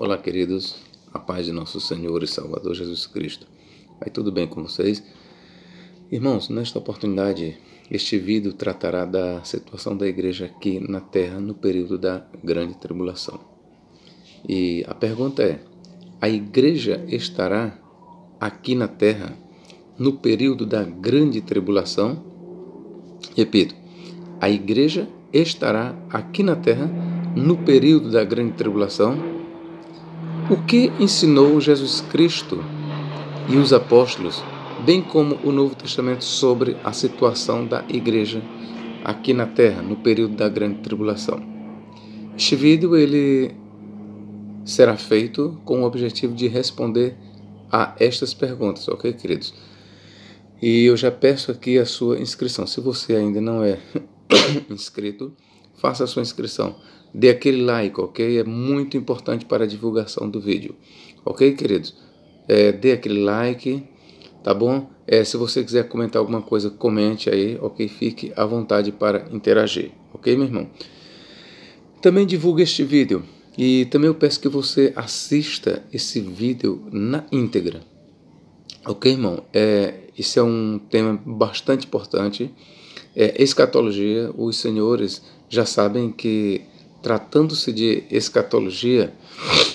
Olá, queridos, a paz de nosso Senhor e Salvador Jesus Cristo. Vai tudo bem com vocês? Irmãos, nesta oportunidade, este vídeo tratará da situação da igreja aqui na Terra no período da Grande Tribulação. E a pergunta é, a igreja estará aqui na Terra no período da Grande Tribulação? Repito, a igreja estará aqui na Terra no período da Grande Tribulação? O que ensinou Jesus Cristo e os apóstolos, bem como o Novo Testamento, sobre a situação da igreja aqui na Terra, no período da Grande Tribulação? Este vídeo ele será feito com o objetivo de responder a estas perguntas, ok, queridos? E eu já peço aqui a sua inscrição. Se você ainda não é inscrito, faça a sua inscrição. Dê aquele like, ok? É muito importante para a divulgação do vídeo. Ok, queridos? Dê aquele like, tá bom? Se você quiser comentar alguma coisa, comente aí, ok? Fique à vontade para interagir, ok, meu irmão? Também divulgue este vídeo. E também eu peço que você assista esse vídeo na íntegra. Ok, irmão? Esse é um tema bastante importante. Escatologia, os senhores já sabem que, tratando-se de escatologia,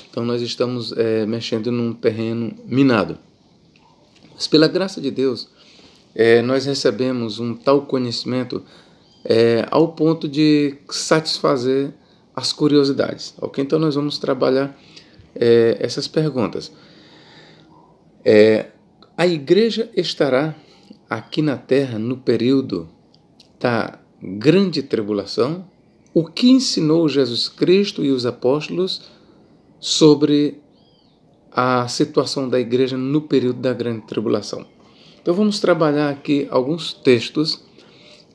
então nós estamos mexendo num terreno minado. Mas pela graça de Deus, nós recebemos um tal conhecimento ao ponto de satisfazer as curiosidades. Ok? Então nós vamos trabalhar essas perguntas. A igreja estará aqui na Terra no período da Grande Tribulação? O que ensinou Jesus Cristo e os apóstolos sobre a situação da igreja no período da Grande Tribulação? Então vamos trabalhar aqui alguns textos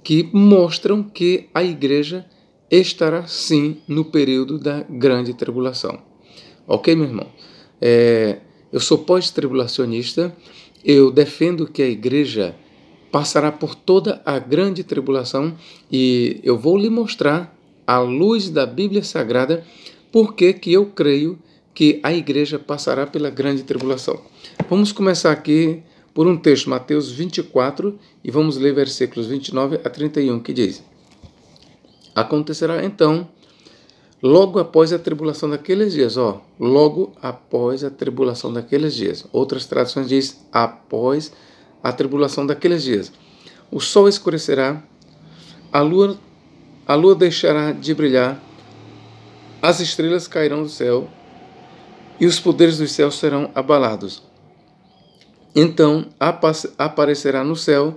que mostram que a igreja estará sim no período da Grande Tribulação. Ok, meu irmão? Eu sou pós-tribulacionista, eu defendo que a igreja passará por toda a Grande Tribulação e eu vou lhe mostrar, à luz da Bíblia Sagrada, por que eu creio que a igreja passará pela Grande Tribulação. Vamos começar aqui por um texto, Mateus 24, e vamos ler versículos 29 a 31, que diz: Acontecerá então, logo após a tribulação daqueles dias, logo após a tribulação daqueles dias. Outras traduções diz após a tribulação daqueles dias. O sol escurecerá, a lua deixará de brilhar, as estrelas cairão do céu e os poderes dos céus serão abalados. Então aparecerá no céu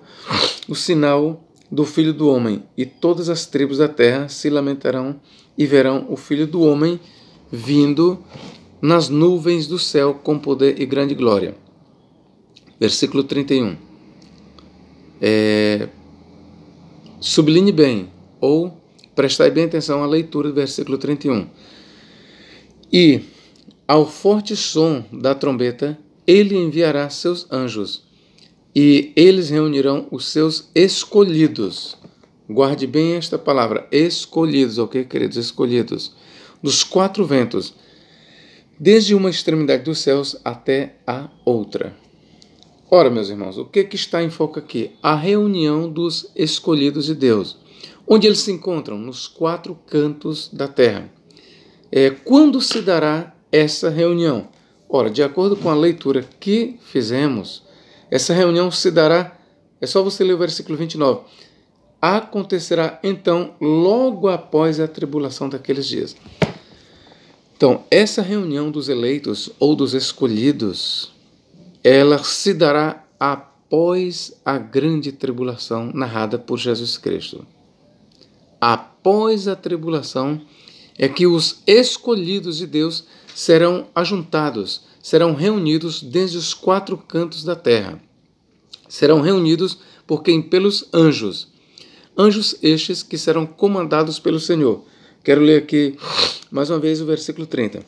o sinal do Filho do Homem, e todas as tribos da terra se lamentarão e verão o Filho do Homem vindo nas nuvens do céu com poder e grande glória. Versículo 31. Sublinhe bem, ou prestai bem atenção à leitura do versículo 31. E, ao forte som da trombeta, ele enviará seus anjos, e eles reunirão os seus escolhidos. Guarde bem esta palavra, escolhidos, ok, queridos? Escolhidos, dos quatro ventos, desde uma extremidade dos céus até a outra. Ora, meus irmãos, o que está em foco aqui? A reunião dos escolhidos de Deus. Onde eles se encontram? Nos quatro cantos da terra. Quando se dará essa reunião? Ora, de acordo com a leitura que fizemos, essa reunião se dará, é só você ler o versículo 29, acontecerá então logo após a tribulação daqueles dias. Então, essa reunião dos eleitos ou dos escolhidos, ela se dará após a grande tribulação narrada por Jesus Cristo. Após a tribulação é que os escolhidos de Deus serão ajuntados, serão reunidos desde os quatro cantos da terra. Serão reunidos por quem? Pelos anjos. Anjos estes que serão comandados pelo Senhor. Quero ler aqui mais uma vez o versículo 30.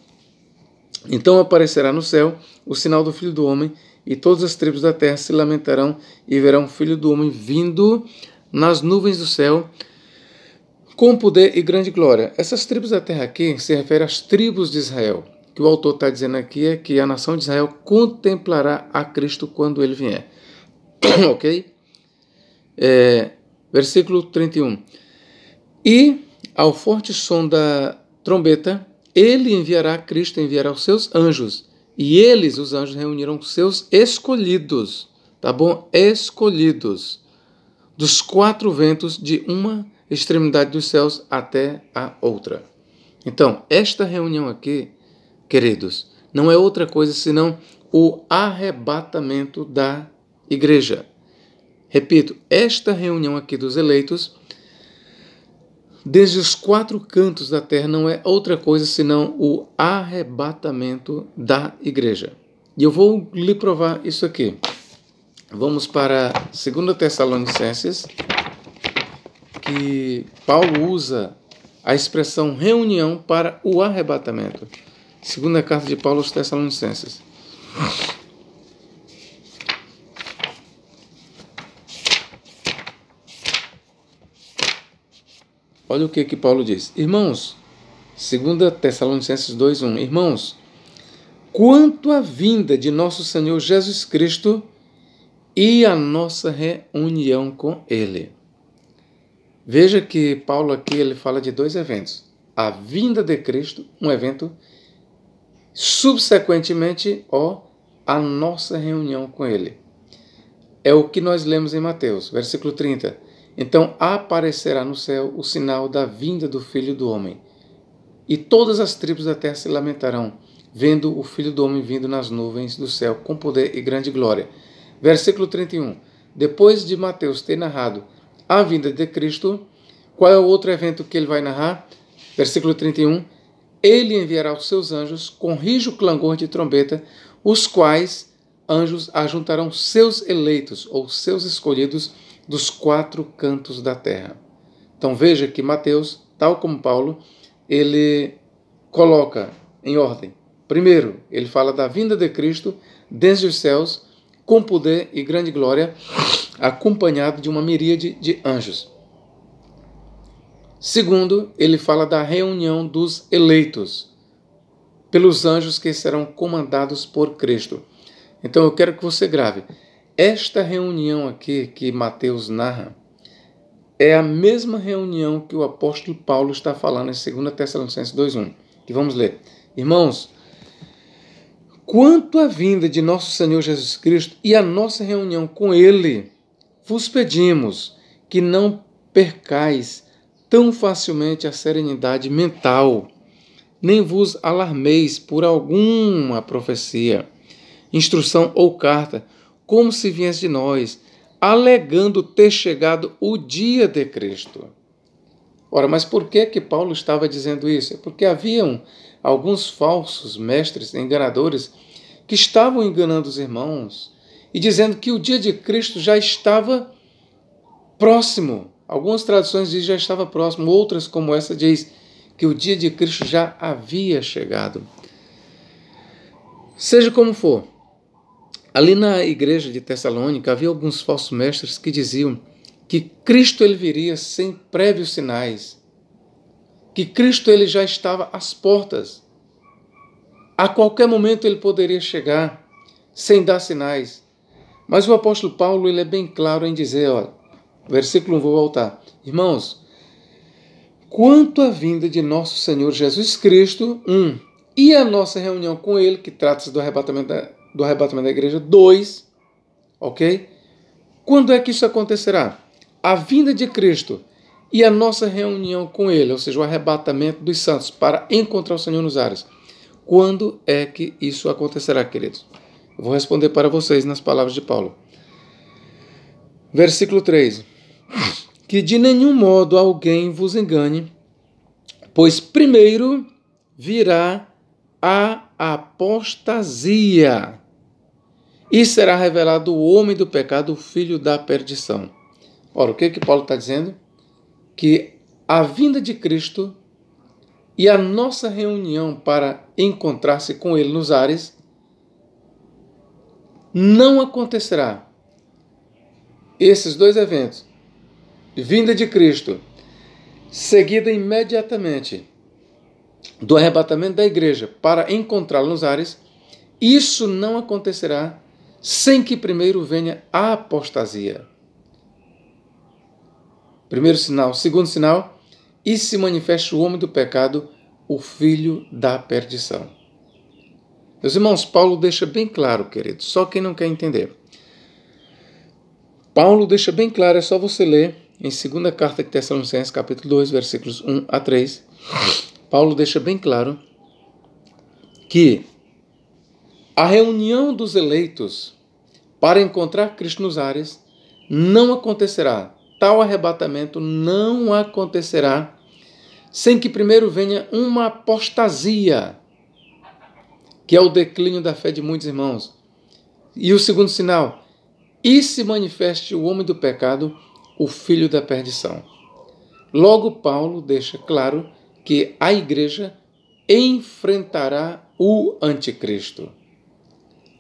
Então aparecerá no céu o sinal do Filho do Homem, e todas as tribos da terra se lamentarão e verão o Filho do Homem vindo nas nuvens do céu com poder e grande glória. Essas tribos da terra aqui se referem às tribos de Israel. que o autor está dizendo aqui é que a nação de Israel contemplará a Cristo quando ele vier. Ok? Versículo 31. E ao forte som da trombeta, ele enviará, Cristo enviará os seus anjos, e eles, os anjos, reunirão seus escolhidos, tá bom? Escolhidos, dos quatro ventos, de uma extremidade dos céus até a outra. Então, esta reunião aqui, queridos, não é outra coisa senão o arrebatamento da igreja. Repito, esta reunião aqui dos eleitos, desde os quatro cantos da terra, não é outra coisa senão o arrebatamento da igreja. E eu vou lhe provar isso aqui. Vamos para 2 Tessalonicenses, que Paulo usa a expressão reunião para o arrebatamento. Segunda carta de Paulo aos Tessalonicenses. Olha o que Paulo diz. Irmãos, 2 Tessalonicenses 2:1. Irmãos, quanto à vinda de nosso Senhor Jesus Cristo e a nossa reunião com Ele. Veja que Paulo aqui ele fala de dois eventos. A vinda de Cristo, um evento, subsequentemente, a nossa reunião com Ele. É o que nós lemos em Mateus, versículo 30. Então aparecerá no céu o sinal da vinda do Filho do Homem, e todas as tribos da terra se lamentarão, vendo o Filho do Homem vindo nas nuvens do céu com poder e grande glória. Versículo 31. Depois de Mateus ter narrado a vinda de Cristo, qual é o outro evento que ele vai narrar? Versículo 31. Ele enviará os seus anjos com rijo clangor de trombeta, os quais anjos ajuntarão seus eleitos, ou seus escolhidos, dos quatro cantos da terra. Então veja que Mateus, tal como Paulo, ele coloca em ordem. Primeiro, ele fala da vinda de Cristo desde os céus, com poder e grande glória, acompanhado de uma miríade de anjos. Segundo, ele fala da reunião dos eleitos, pelos anjos que serão comandados por Cristo. Então eu quero que você grave. Esta reunião aqui que Mateus narra é a mesma reunião que o apóstolo Paulo está falando em 2 Tessalonicenses 2:1, que vamos ler. Irmãos, quanto à vinda de nosso Senhor Jesus Cristo e a nossa reunião com Ele, vos pedimos que não percais tão facilmente a serenidade mental, nem vos alarmeis por alguma profecia, instrução ou carta, como se viesse de nós, alegando ter chegado o dia de Cristo. Ora, mas por que Paulo estava dizendo isso? É porque haviam alguns falsos mestres enganadores que estavam enganando os irmãos e dizendo que o dia de Cristo já estava próximo. Algumas traduções dizem já estava próximo, outras, como essa, diz que o dia de Cristo já havia chegado. Seja como for, ali na igreja de Tessalônica havia alguns falsos mestres que diziam que Cristo ele viria sem prévios sinais, que Cristo ele já estava às portas. A qualquer momento ele poderia chegar sem dar sinais. Mas o apóstolo Paulo ele é bem claro em dizer, olha, versículo 1, vou voltar. Irmãos, quanto à vinda de nosso Senhor Jesus Cristo, e a nossa reunião com Ele, que trata-se do arrebatamento da igreja, 2, ok? Quando é que isso acontecerá? A vinda de Cristo e a nossa reunião com Ele, ou seja, o arrebatamento dos santos para encontrar o Senhor nos ares. Quando é que isso acontecerá, queridos? Eu vou responder para vocês nas palavras de Paulo. Versículo 3. Que de nenhum modo alguém vos engane, pois primeiro virá a apostasia, e será revelado o homem do pecado, o filho da perdição. Ora, o que Paulo está dizendo? Que a vinda de Cristo e a nossa reunião para encontrar-se com Ele nos ares não acontecerá. Esses dois eventos, vinda de Cristo, seguida imediatamente do arrebatamento da igreja para encontrá-la nos ares, isso não acontecerá sem que primeiro venha a apostasia. Primeiro sinal. Segundo sinal, e se manifeste o homem do pecado, o filho da perdição. Meus irmãos, Paulo deixa bem claro, queridos, só quem não quer entender. Paulo deixa bem claro, é só você ler em 2ª Carta de Tessalonicenses, capítulo 2, versículos 1 a 3. Paulo deixa bem claro que a reunião dos eleitos para encontrar Cristo nos ares não acontecerá. Tal arrebatamento não acontecerá sem que primeiro venha uma apostasia, que é o declínio da fé de muitos irmãos. E o segundo sinal, e se manifeste o homem do pecado, o filho da perdição. Logo, Paulo deixa claro que a igreja enfrentará o anticristo.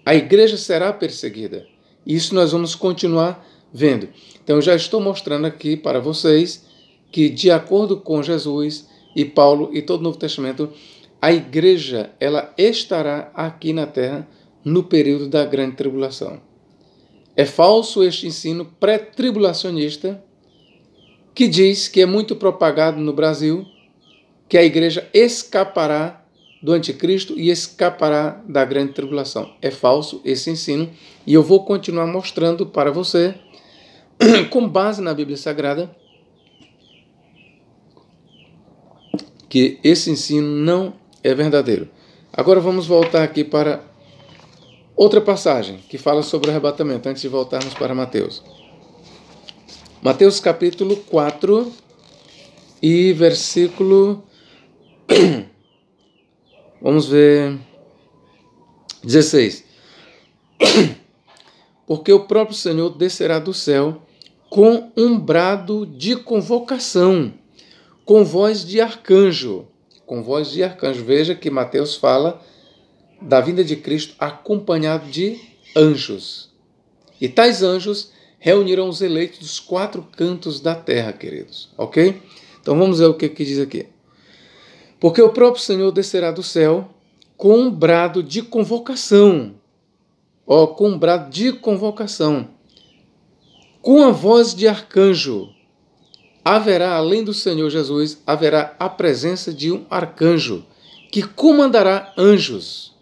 A igreja será perseguida. Isso nós vamos continuar vendo. Então, eu já estou mostrando aqui para vocês que, de acordo com Jesus e Paulo e todo o Novo Testamento, a igreja ela estará aqui na terra no período da grande tribulação. É falso este ensino pré-tribulacionista que diz que é muito propagado no Brasil, que a igreja escapará do anticristo e escapará da grande tribulação. É falso esse ensino e eu vou continuar mostrando para você, com base na Bíblia Sagrada, que esse ensino não é verdadeiro. Agora vamos voltar aqui para outra passagem que fala sobre o arrebatamento, antes de voltarmos para Mateus. Mateus capítulo 4 e versículo... Vamos ver... 16. Porque o próprio Senhor descerá do céu com um brado de convocação, com voz de arcanjo. Com voz de arcanjo. Veja que Mateus fala da vinda de Cristo acompanhado de anjos. E tais anjos reunirão os eleitos dos 4 cantos da terra, queridos. Ok? Então vamos ver o que diz aqui. Porque o próprio Senhor descerá do céu com um brado de convocação. Com um brado de convocação. Com a voz de arcanjo. Haverá, além do Senhor Jesus, haverá a presença de um arcanjo que comandará anjos.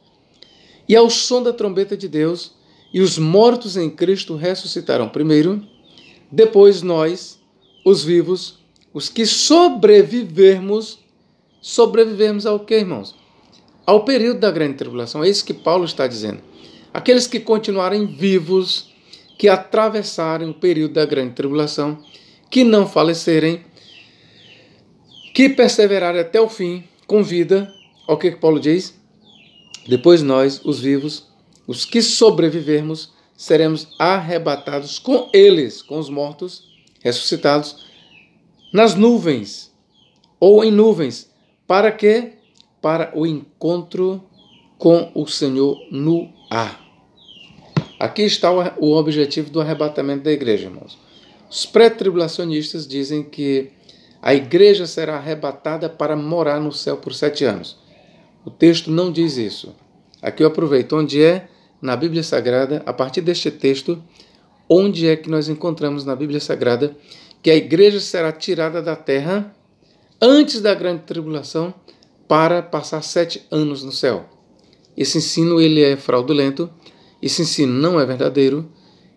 E ao som da trombeta de Deus, e os mortos em Cristo ressuscitarão primeiro, depois nós, os vivos, os que sobrevivermos ao que, irmãos? Ao período da grande tribulação. É isso que Paulo está dizendo. Aqueles que continuarem vivos, que atravessarem o período da grande tribulação, que não falecerem, que perseverarem até o fim, com vida. Olha o que Paulo diz. Depois nós, os vivos, os que sobrevivermos, seremos arrebatados com eles, com os mortos, ressuscitados, nas nuvens, ou em nuvens. Para quê? Para o encontro com o Senhor no ar. Aqui está o objetivo do arrebatamento da igreja, irmãos. Os pré-tribulacionistas dizem que a igreja será arrebatada para morar no céu por 7 anos. O texto não diz isso. Aqui eu aproveito. Onde é na Bíblia Sagrada, a partir deste texto, onde é que nós encontramos na Bíblia Sagrada que a igreja será tirada da terra antes da grande tribulação para passar 7 anos no céu? Esse ensino ele é fraudulento, esse ensino não é verdadeiro,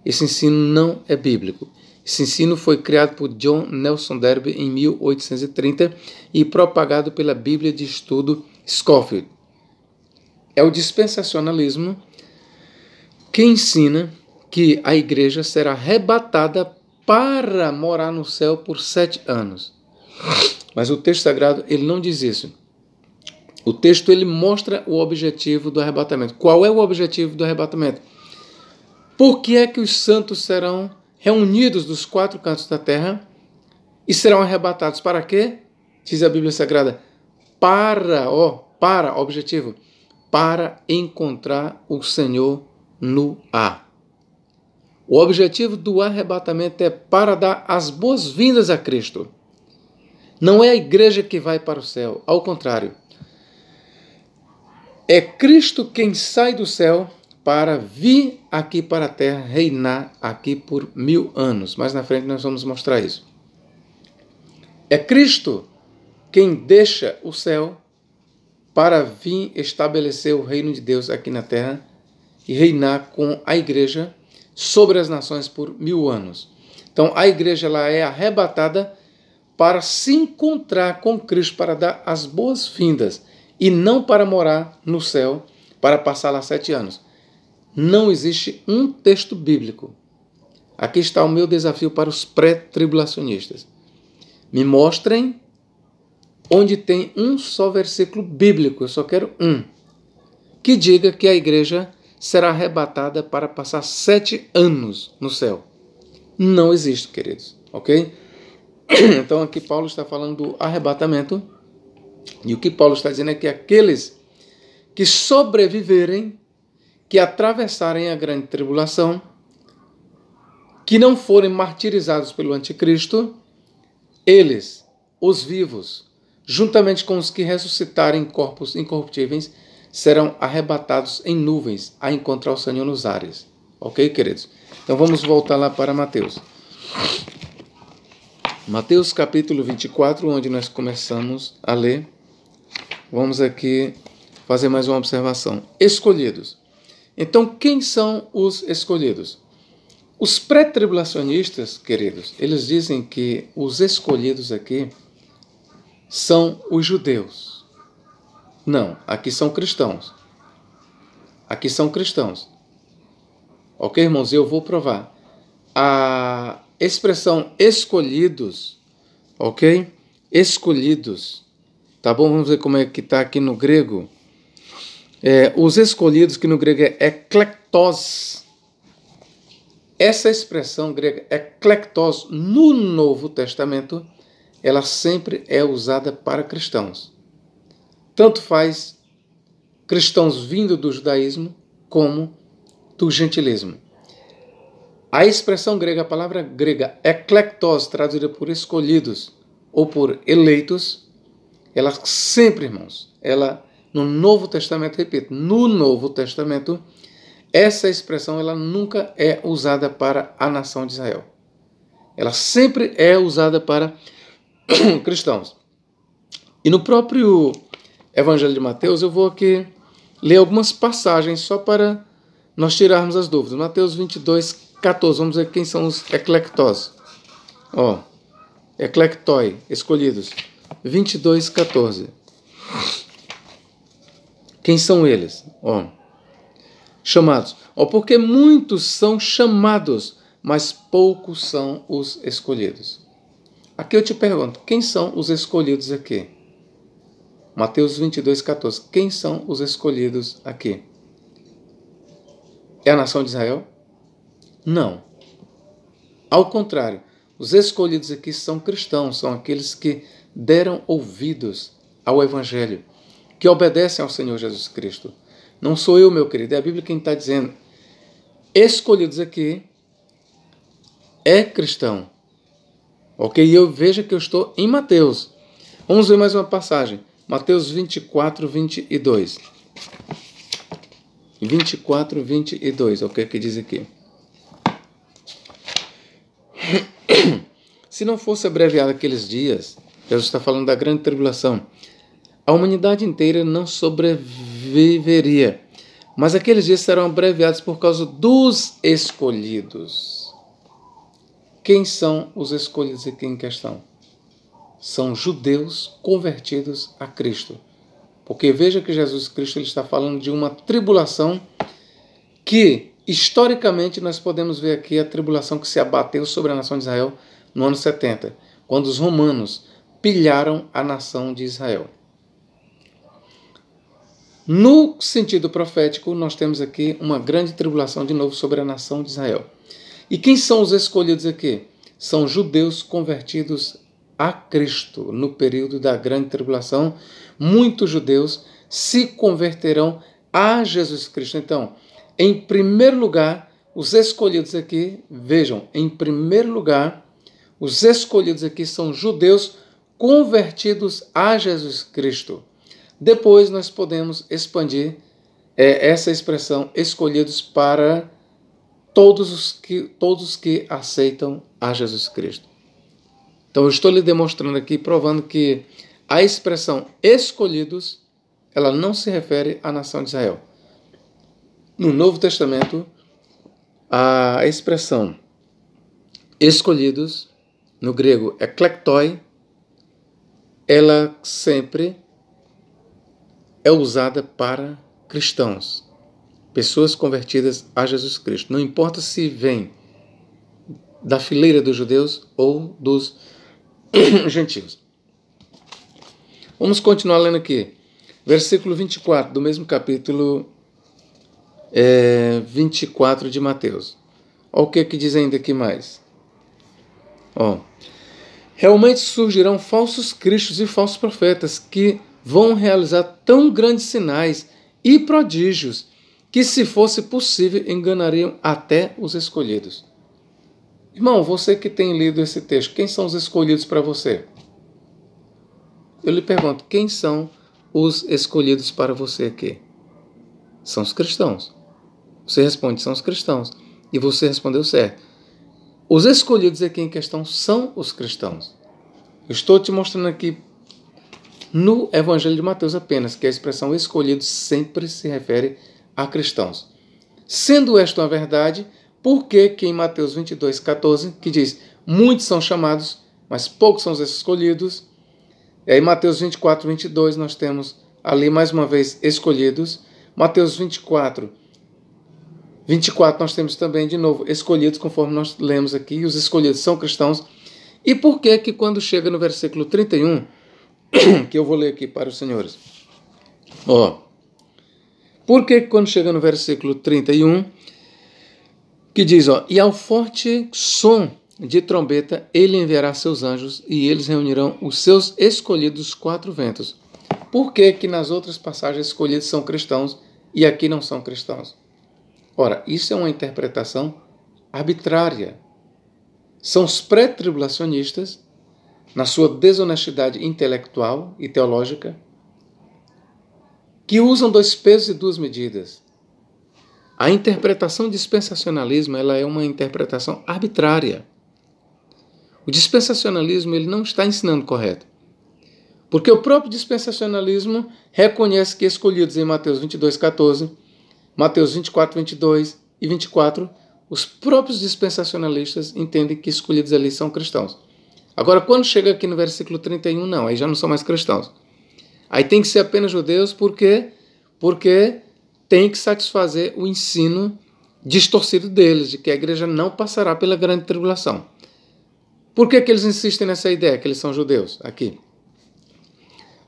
esse ensino não é bíblico. Esse ensino foi criado por John Nelson Darby em 1830 e propagado pela Bíblia de Estudo Scofield. É o dispensacionalismo que ensina que a igreja será arrebatada para morar no céu por 7 anos. Mas o texto sagrado ele não diz isso. O texto ele mostra o objetivo do arrebatamento. Qual é o objetivo do arrebatamento? Por que é que os santos serão reunidos dos 4 cantos da terra e serão arrebatados? Para quê? Diz a Bíblia Sagrada. Objetivo. Para encontrar o Senhor no ar. O objetivo do arrebatamento é para dar as boas-vindas a Cristo. Não é a igreja que vai para o céu. Ao contrário. É Cristo quem sai do céu para vir aqui para a terra, reinar aqui por 1000 anos. Mais na frente nós vamos mostrar isso. É Cristo quem deixa o céu para vir estabelecer o reino de Deus aqui na terra e reinar com a igreja sobre as nações por 1000 anos. Então a igreja ela é arrebatada para se encontrar com Cristo, para dar as boas-vindas e não para morar no céu, para passar lá 7 anos. Não existe um texto bíblico. Aqui está o meu desafio para os pré-tribulacionistas. Me mostrem onde tem um só versículo bíblico, eu só quero um, que diga que a igreja será arrebatada para passar 7 anos no céu. Não existe, queridos, ok? Então aqui Paulo está falando do arrebatamento, e o que Paulo está dizendo é que aqueles que sobreviverem, que atravessarem a grande tribulação, que não forem martirizados pelo anticristo, eles, os vivos, juntamente com os que ressuscitarem em corpos incorruptíveis, serão arrebatados em nuvens a encontrar o Senhor nos ares. Ok, queridos? Então vamos voltar lá para Mateus. Mateus capítulo 24, onde nós começamos a ler. Vamos aqui fazer mais uma observação. Escolhidos. Então, quem são os escolhidos? Os pré-tribulacionistas, queridos, eles dizem que os escolhidos aqui são os judeus. Não, aqui são cristãos. Aqui são cristãos. Ok, irmãos? Eu vou provar. A expressão escolhidos, ok? Escolhidos. Tá bom? Vamos ver como é que está aqui no grego. Os escolhidos, que no grego é eklektos. Essa expressão grega eklektos no Novo Testamento, ela sempre é usada para cristãos. Tanto faz cristãos vindo do judaísmo como do gentilismo. A expressão grega, a palavra grega eklektos, traduzida por escolhidos ou por eleitos, ela sempre, irmãos, ela no Novo Testamento, repito, no Novo Testamento, essa expressão ela nunca é usada para a nação de Israel. Ela sempre é usada para cristãos. E no próprio Evangelho de Mateus, eu vou aqui ler algumas passagens só para nós tirarmos as dúvidas. Mateus 22, 14. Vamos ver quem são os eklektos. Eklektoi, escolhidos. 22, 14. Quem são eles? Chamados. Porque muitos são chamados, mas poucos são os escolhidos. Aqui eu te pergunto, quem são os escolhidos aqui? Mateus 22, 14. Quem são os escolhidos aqui? É a nação de Israel? Não. Ao contrário, os escolhidos aqui são cristãos, são aqueles que deram ouvidos ao Evangelho, que obedecem ao Senhor Jesus Cristo. Não sou eu, meu querido, é a Bíblia quem está dizendo. Escolhidos aqui é cristão. Ok? E eu vejo que eu estou em Mateus. Vamos ver mais uma passagem. Mateus 24, 22. 24, 22. É o que diz aqui. Se não fosse abreviado aqueles dias, Jesus está falando da grande tribulação, a humanidade inteira não sobreviveria. Mas aqueles dias serão abreviados por causa dos escolhidos. Quem são os escolhidos aqui em questão? São judeus convertidos a Cristo. Porque veja que Jesus Cristo ele está falando de uma tribulação que, historicamente, nós podemos ver aqui a tribulação que se abateu sobre a nação de Israel no ano 70, quando os romanos pilharam a nação de Israel. No sentido profético, nós temos aqui uma grande tribulação de novo sobre a nação de Israel. E quem são os escolhidos aqui? São judeus convertidos a Cristo. No período da grande tribulação, muitos judeus se converterão a Jesus Cristo. Então, em primeiro lugar, os escolhidos aqui, vejam, em primeiro lugar, os escolhidos aqui são judeus convertidos a Jesus Cristo. Depois nós podemos expandir essa expressão escolhidos para todos os que aceitam a Jesus Cristo. Então eu estou lhe demonstrando aqui, provando que a expressão escolhidos, ela não se refere à nação de Israel. No Novo Testamento, a expressão escolhidos, no grego eklektoi, ela sempre é usada para cristãos, pessoas convertidas a Jesus Cristo. Não importa se vem da fileira dos judeus ou dos gentios. Vamos continuar lendo aqui. Versículo 24 do mesmo capítulo 24 de Mateus. Olha o que diz ainda aqui mais. Realmente surgirão falsos cristos e falsos profetas que vão realizar tão grandes sinais e prodígios que, se fosse possível, enganariam até os escolhidos. Irmão, você que tem lido esse texto, quem são os escolhidos para você? Eu lhe pergunto, quem são os escolhidos para você aqui? São os cristãos. Você responde, são os cristãos. E você respondeu certo. Os escolhidos aqui em questão são os cristãos. Eu estou te mostrando aqui no Evangelho de Mateus apenas que a expressão escolhido sempre se refere a cristãos. Sendo esta uma verdade, por que em Mateus 22, 14, que diz, muitos são chamados, mas poucos são os escolhidos. E aí, Mateus 24, 22, nós temos ali, mais uma vez, escolhidos. Mateus 24, nós temos também, de novo, escolhidos, conforme nós lemos aqui. E os escolhidos são cristãos. E por que quando chega no versículo 31, que eu vou ler aqui para os senhores. Por que quando chega no versículo 31, que diz, e ao forte som de trombeta, ele enviará seus anjos e eles reunirão os seus escolhidos dos quatro ventos. Por que nas outras passagens escolhidos são cristãos e aqui não são cristãos? Ora, isso é uma interpretação arbitrária. São os pré-tribulacionistas, na sua desonestidade intelectual e teológica, que usam dois pesos e duas medidas. A interpretação dispensacionalismo ela é uma interpretação arbitrária. O dispensacionalismo ele não está ensinando correto. Porque o próprio dispensacionalismo reconhece que escolhidos em Mateus 22, 14, Mateus 24, 22 e 24, os próprios dispensacionalistas entendem que escolhidos ali são cristãos. Agora, quando chega aqui no versículo 31, não, aí já não são mais cristãos. Aí tem que ser apenas judeus, por quê? Porque tem que satisfazer o ensino distorcido deles, de que a igreja não passará pela grande tribulação. Por que eles insistem nessa ideia, que eles são judeus, aqui?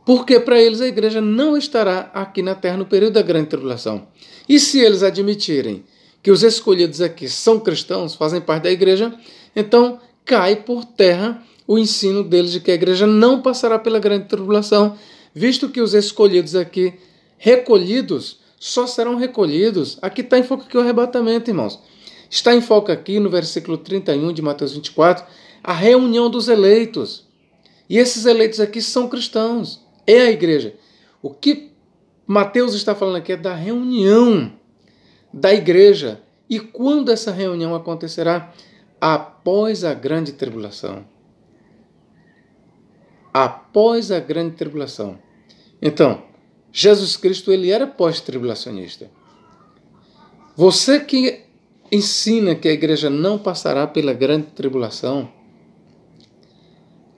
Porque para eles a igreja não estará aqui na terra no período da grande tribulação. E se eles admitirem que os escolhidos aqui são cristãos, fazem parte da igreja, então cai por terra o ensino deles de que a igreja não passará pela grande tribulação, visto que os escolhidos aqui, recolhidos, só serão recolhidos. Aqui está em foco aqui o arrebatamento, irmãos. Está em foco aqui no versículo 31 de Mateus 24, a reunião dos eleitos. E esses eleitos aqui são cristãos, é a igreja. O que Mateus está falando aqui é da reunião da igreja. E quando essa reunião acontecerá? Após a grande tribulação. Após a grande tribulação. Então, Jesus Cristo ele era pós-tribulacionista. Você que ensina que a igreja não passará pela grande tribulação,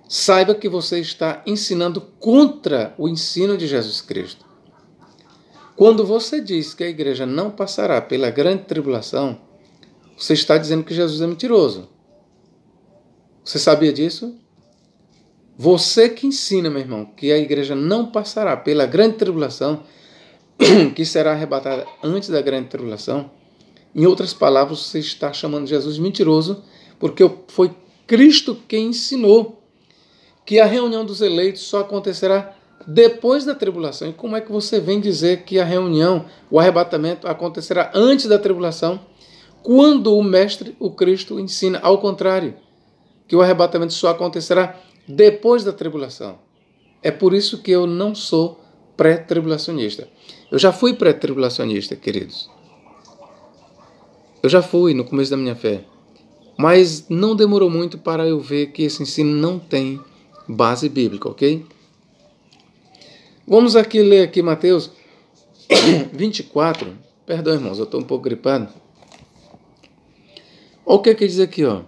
saiba que você está ensinando contra o ensino de Jesus Cristo. Quando você diz que a igreja não passará pela grande tribulação, você está dizendo que Jesus é mentiroso. Você sabia disso? Você que ensina, meu irmão, que a igreja não passará pela grande tribulação, que será arrebatada antes da grande tribulação, em outras palavras, você está chamando Jesus de mentiroso, porque foi Cristo quem ensinou que a reunião dos eleitos só acontecerá depois da tribulação. E como é que você vem dizer que a reunião, o arrebatamento, acontecerá antes da tribulação, quando o Mestre, o Cristo, ensina ao contrário, que o arrebatamento só acontecerá depois da tribulação? É por isso que eu não sou pré-tribulacionista. Eu já fui pré-tribulacionista, queridos. Eu já fui no começo da minha fé. Mas não demorou muito para eu ver que esse ensino não tem base bíblica, ok? Vamos aqui ler aqui Mateus 24. Perdão, irmãos, eu estou um pouco gripado. Olha o que diz aqui, ó.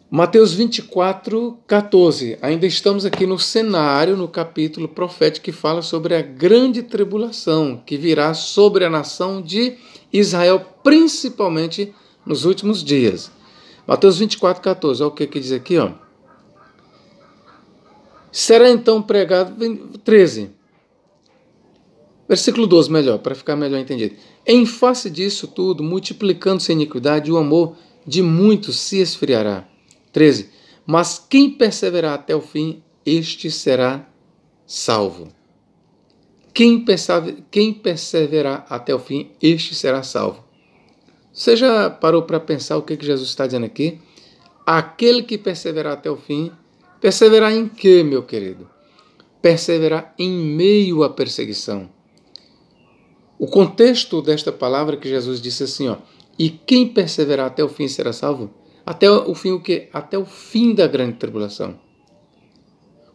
Mateus 24, 14. Ainda estamos aqui no cenário, no capítulo profético que fala sobre a grande tribulação que virá sobre a nação de Israel, principalmente nos últimos dias. Mateus 24, 14. Olha o que diz aqui, ó. Será então pregado... 13. Versículo 12, melhor, para ficar melhor entendido. Em face disso tudo, multiplicando-se a iniquidade, o amor de muitos se esfriará. 13. Mas quem perseverar até o fim, este será salvo. Quem perseverar até o fim, este será salvo. Você já parou para pensar o que Jesus está dizendo aqui? Aquele que perseverar até o fim, perseverar em quê, meu querido? Perseverar em meio à perseguição. O contexto desta palavra que Jesus disse assim, ó, e quem perseverar até o fim será salvo? Até o fim o quê? Até o fim da grande tribulação.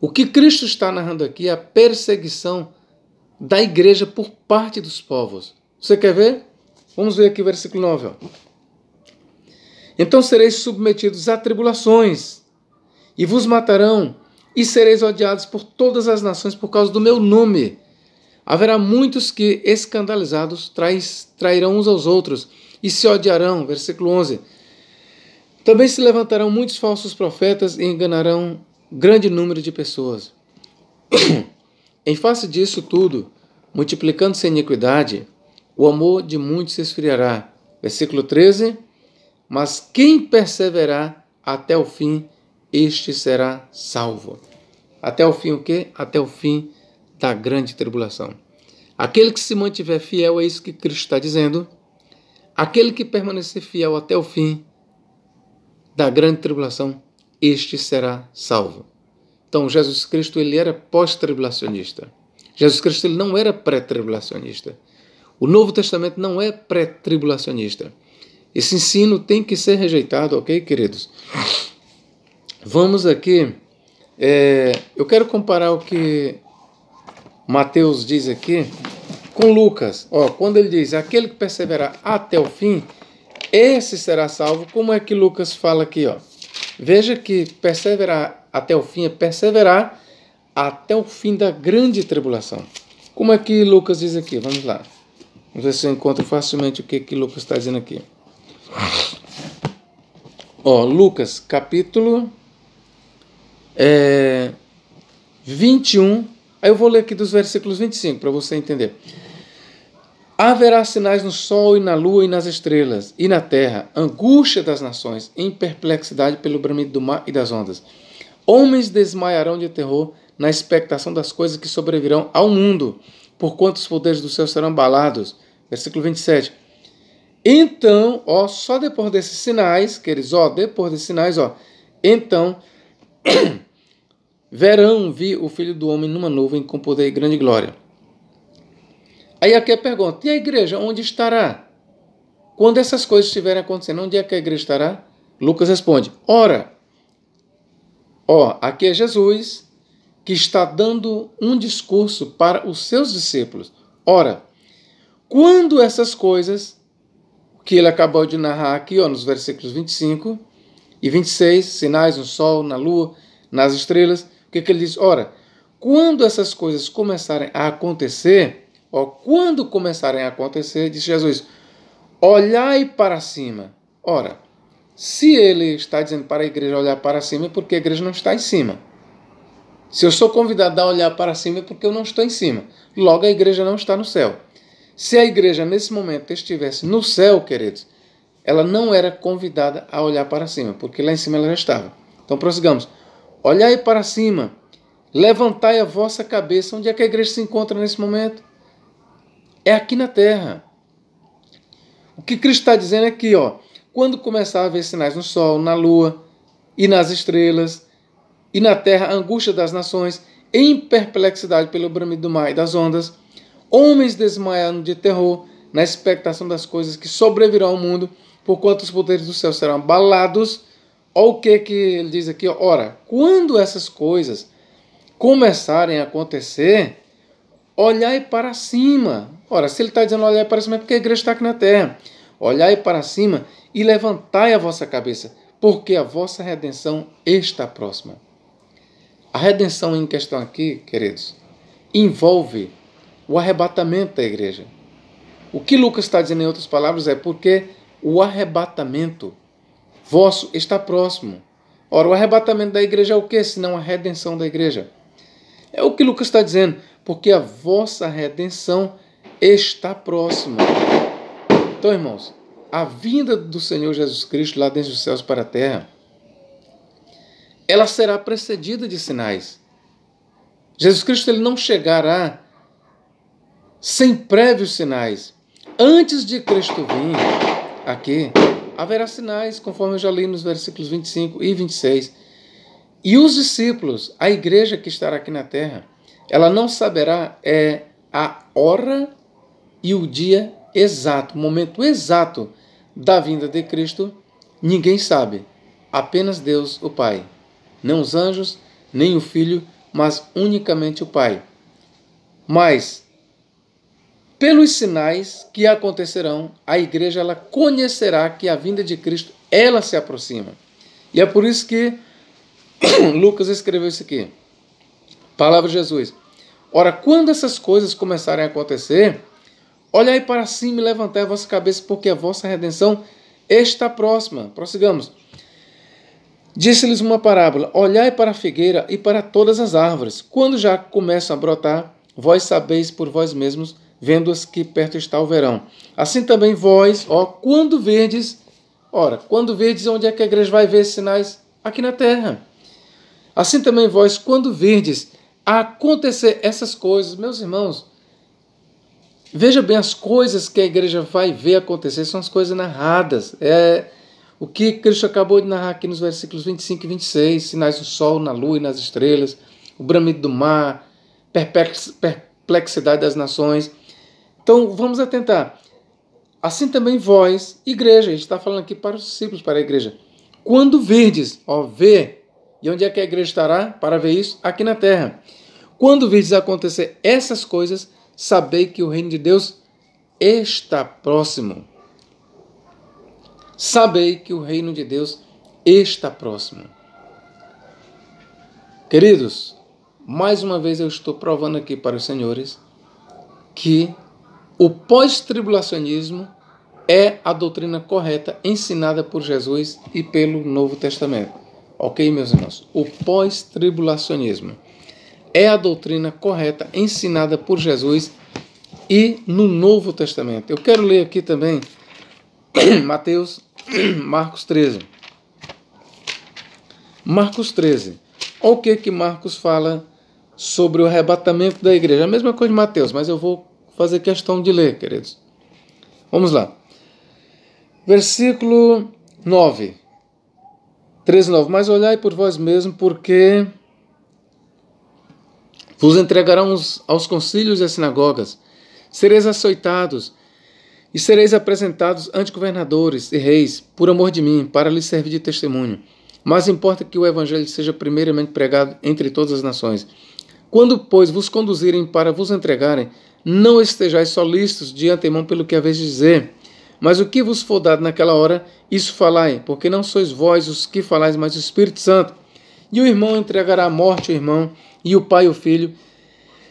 O que Cristo está narrando aqui é a perseguição da igreja por parte dos povos. Você quer ver? Vamos ver aqui o versículo 9. Ó. Então sereis submetidos a tribulações, e vos matarão, e sereis odiados por todas as nações por causa do meu nome. Haverá muitos que, escandalizados, trairão uns aos outros, e se odiarão. Versículo 11. Também se levantarão muitos falsos profetas e enganarão grande número de pessoas. Em face disso tudo, multiplicando-se a iniquidade, o amor de muitos se esfriará. Versículo 13. Mas quem perseverar até o fim, este será salvo. Até o fim o quê? Até o fim da grande tribulação. Aquele que se mantiver fiel, é isso que Cristo está dizendo. Aquele que permanecer fiel até o fim da grande tribulação, este será salvo. Então, Jesus Cristo, ele era pós-tribulacionista. Jesus Cristo, ele não era pré-tribulacionista. O Novo Testamento não é pré-tribulacionista. Esse ensino tem que ser rejeitado, ok, queridos? Vamos aqui. Eu quero comparar o que Mateus diz aqui com Lucas. Ó, quando ele diz, aquele que perseverar até o fim, esse será salvo. Como é que Lucas fala aqui? Ó? Veja que perseverar até o fim é perseverar até o fim da grande tribulação. Como é que Lucas diz aqui? Vamos lá. Vamos ver se eu encontro facilmente o que Lucas está dizendo aqui. Ó, Lucas, capítulo 21. Aí eu vou ler aqui dos versículos 25 para você entender. Haverá sinais no sol e na lua e nas estrelas, e na terra, angústia das nações, em perplexidade pelo bramido do mar e das ondas. Homens desmaiarão de terror na expectação das coisas que sobrevirão ao mundo, porquanto os poderes do céu serão abalados. Versículo 27. Então, ó, só depois desses sinais, queridos, ó, depois desses sinais, ó, então verão vi o Filho do Homem numa nuvem com poder e grande glória. Aí aqui a pergunta, e a igreja onde estará? Quando essas coisas estiverem acontecendo, onde é que a igreja estará? Lucas responde, ora, ó, aqui é Jesus que está dando um discurso para os seus discípulos. Ora, quando essas coisas que ele acabou de narrar aqui, ó, nos versículos 25 e 26, sinais no sol, na lua, nas estrelas, o que ele diz? Ora, quando essas coisas começarem a acontecer, ó, quando começarem a acontecer, disse Jesus, olhai para cima. Ora, se ele está dizendo para a igreja olhar para cima, é porque a igreja não está em cima. Se eu sou convidado a olhar para cima, é porque eu não estou em cima. Logo, a igreja não está no céu. Se a igreja, nesse momento, estivesse no céu, queridos, ela não era convidada a olhar para cima, porque lá em cima ela já estava. Então, prossigamos. Olhai para cima, levantai a vossa cabeça. Onde é que a igreja se encontra nesse momento? É aqui na terra. O que Cristo está dizendo é que, ó, quando começar a haver sinais no sol, na lua e nas estrelas, e na terra, a angústia das nações, em perplexidade pelo bramido do mar e das ondas, homens desmaiando de terror, na expectação das coisas que sobrevirão ao mundo, porquanto os poderes do céu serão abalados. Olha o que ele diz aqui. Ora, quando essas coisas começarem a acontecer, olhai para cima. Ora, se ele está dizendo olhai para cima, é porque a igreja está aqui na terra. Olhai para cima e levantai a vossa cabeça, porque a vossa redenção está próxima. A redenção em questão aqui, queridos, envolve o arrebatamento da igreja. O que Lucas está dizendo em outras palavras é porque o arrebatamento vosso está próximo. Ora, o arrebatamento da igreja é o que? Senão a redenção da igreja. É o que Lucas está dizendo, porque a vossa redenção está próxima. Então, irmãos, a vinda do Senhor Jesus Cristo lá desde os céus para a terra, ela será precedida de sinais. Jesus Cristo ele não chegará sem prévios sinais. Antes de Cristo vir aqui, haverá sinais, conforme eu já li nos versículos 25 e 26. E os discípulos, a igreja que estará aqui na terra, ela não saberá a hora e o dia exato, o momento exato da vinda de Cristo. Ninguém sabe, apenas Deus, o Pai. Não os anjos, nem o Filho, mas unicamente o Pai. Mas, pelos sinais que acontecerão, a igreja ela conhecerá que a vinda de Cristo, ela se aproxima. E é por isso que Lucas escreveu isso aqui. Palavra de Jesus. Ora, quando essas coisas começarem a acontecer, olhai para cima e levantai a vossa cabeça, porque a vossa redenção está próxima. Prossigamos. Disse-lhes uma parábola: olhai para a figueira e para todas as árvores. Quando já começam a brotar, vós sabeis por vós mesmos, vendo-as que perto está o verão. Assim também vós, quando verdes, onde é que a igreja vai ver esses sinais? Aqui na terra. Assim também vós, quando verdes acontecer essas coisas, meus irmãos, veja bem, as coisas que a igreja vai ver acontecer são as coisas narradas. O que Cristo acabou de narrar aqui nos versículos 25 e 26, sinais do sol, na lua e nas estrelas, o bramido do mar, perplexidade das nações. Então, vamos atentar. Assim também vós, igreja, a gente está falando aqui para os discípulos, para a igreja. Quando verdes, vê, e onde é que a igreja estará para ver isso? Aqui na terra. Quando verdes acontecer essas coisas, sabei que o reino de Deus está próximo. Sabei que o reino de Deus está próximo. Queridos, mais uma vez eu estou provando aqui para os senhores que o pós-tribulacionismo é a doutrina correta ensinada por Jesus e pelo Novo Testamento. Ok, meus irmãos? O pós-tribulacionismo é a doutrina correta ensinada por Jesus e no Novo Testamento. Eu quero ler aqui também Marcos 13. Marcos 13. Olha o que Marcos fala sobre o arrebatamento da igreja. A mesma coisa de Mateus, mas eu vou fazer questão de ler, queridos. Vamos lá. Versículo 9. 13:9. Mas olhai por vós mesmos, porque vos entregarão aos concílios e às sinagogas. Sereis açoitados e sereis apresentados ante governadores e reis, por amor de mim, para lhes servir de testemunho. Mas importa que o evangelho seja primeiramente pregado entre todas as nações. Quando, pois, vos conduzirem para vos entregarem, não estejais solícitos de antemão pelo que haveis de dizer, mas o que vos for dado naquela hora, isso falai, porque não sois vós os que falais, mas o Espírito Santo. E o irmão entregará à morte o irmão, e o pai o filho,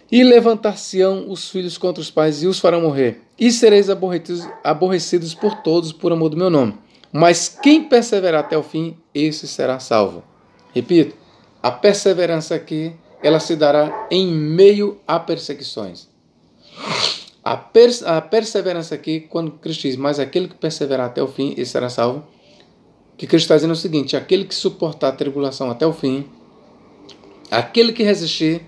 e levantar-se-ão os filhos contra os pais, e os farão morrer. E sereis aborrecidos por todos, por amor do meu nome. Mas quem perseverar até o fim, esse será salvo. Repito, a perseverança aqui, ela se dará em meio a perseguições. A perseverança aqui, quando Cristo diz, mas aquele que perseverar até o fim, esse será salvo. O que Cristo está dizendo é o seguinte: aquele que suportar a tribulação até o fim, aquele que resistir,